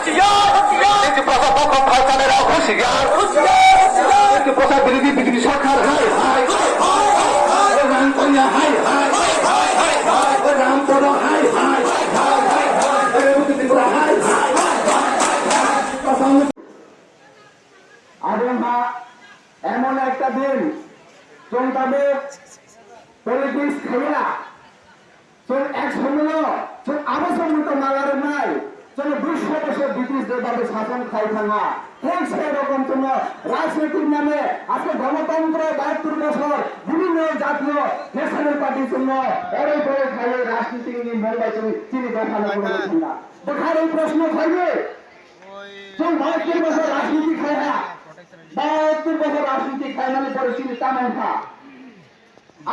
নীতি প্রশাসক ভাষণেরা হুঁশিয়ার নীতি প্রশাসক বিরোধী সরকার হাই হাই রাম কন্যা হাই হাই রাম পড়ো হাই হাই এমন একটা দিন চলবে পলিটিক্স খাইয়া চল এক সময় চল আবশ্যক নাগারে নাই চলো 200 বছর ব্রিটিশ যেভাবে শাসন খাই থাকা ঠিক সেরকম জন্য রাজনৈতিক নামে আজকে গণতন্ত্র 72 বছর বিভিন্ন জাতীয় ন্যাশনাল পার্টির জন্য এর পরে খাইয়ে রাজনীতি নিয়ে মোবাইল চিনি দেখানো না দেখার এই প্রশ্ন খাইবে চল 72 বছর রাজনীতি খায় না 72 বছর রাজনীতি খায় না পরে চিনি তেমন খা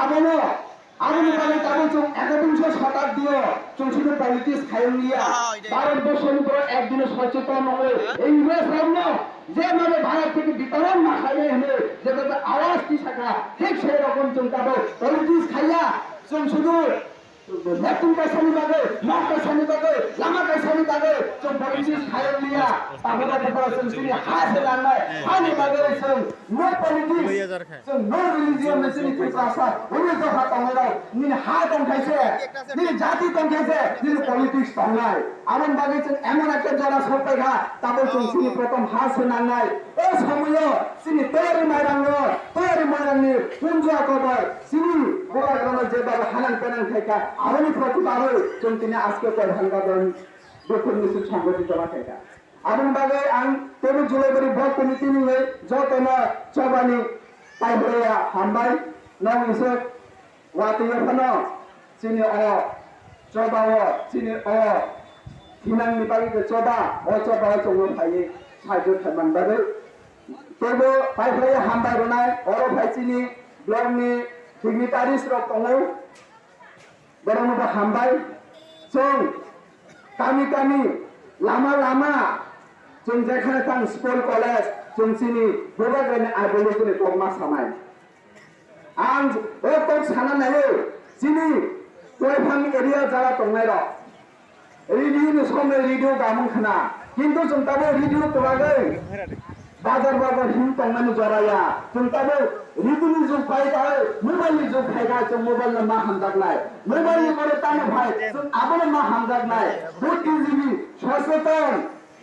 আবনো আগামীকালে তাদের একবিংশ শতাব্দীও চলছিল পলিটিক্স খাই নিয়ে ভারতবর্ষের উপর একদিনে সচেতন হয়ে এই ইংরেজ রাজ্য যেভাবে ভারত থেকে বিতরণ না খাইয়ে এনে যেভাবে আওয়াজ কি শাখা ঠিক সেই রকম চলতে পলিটিক্স খাইয়া শুধু লেফটিন কাছানি বাগে নর্থ কাছানি বাগে লামা কাছানি বাগে চল পলিটিক্স খাই নিয়ে তাহলে কথা শুনছি হাসে রান্নায় হানি বাগে শুন নো পলিটিক্স শুন নো রিলিজিয়ন মেসিনি কি ভাষা ওই তো হাত আমরা নি হাত খাইছে নি জাতি খাইছে নি পলিটিক্স নাই আমন বাগে এমন একটা যারা সরকার তাদের শুনছি প্রথম হাসে রান্নায় এই সময় সিনি তৈরি মাইরাঙ্গ পুঞ্জ কবর সিনি বড় বড় যেভাবে হানান পেনান খাইকা আরনি প্রতিবার তিনি আজকে ভাঙ্গা দেন দক্ষিণ মিছিল সংগঠিত রাখাইটা আমন বাগে আন তেরো জুলাই ভক্তি তিনি যতন চবানি পাইবয়া হামবাই নং ইসে ওয়াতিয়ে ফান চিনি চবাও চিনি হিনাংনি বাগে চবা চবা চঙ্গ ফাইয়ে সাহায্য থাকমান বাগে তেবো পাইফাইয়া হামবাই রনায় ভাইচিনি ব্লকनि डिग्निटारिस रक दङ बरंबा हामबाय जों गामि लामा जों जेखाने थां स्कुल कलेज जों सिनि बबागने आबोलनि दमा सानाय आं तो साना नायो सिनि गयफां एरिया जागा दंनाय र रेडियो समय रेडियो गामन खाना किन्तु जों दाबो रेडियो तोरागै बाजार हिम तंगनानै जराया जों दाबो रेडियोनि जुग फायबाय मोबाइलनि जुग फायगा जों मोबाइलनि मा हामजागनाय मोबाइलनि करे तानो भाई जों आबोनो मा हामजागनाय बुद्धिजीबी सचेतन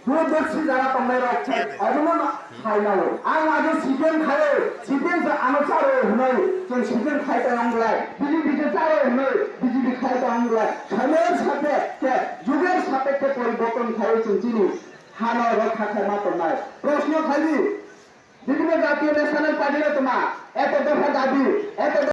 दूरदर्शी जागा तंनाय रखছে अजनो खायनाव आं आगे सिदेन खायो सिदेन से आनो चारो हनै जों सिदेन खायता आंलाय बिजि चारो हनै बिजि खायता आंलाय সময়ের সাথে যুগের সাপেক্ষে পরিবর্তন খায় जों চিনি হানো রক্ষা খায় প্রশ্ন খালি বিভিন্ন জাতীয় ন্যাশনাল পার্টিরা তোমার এত দফা দাবি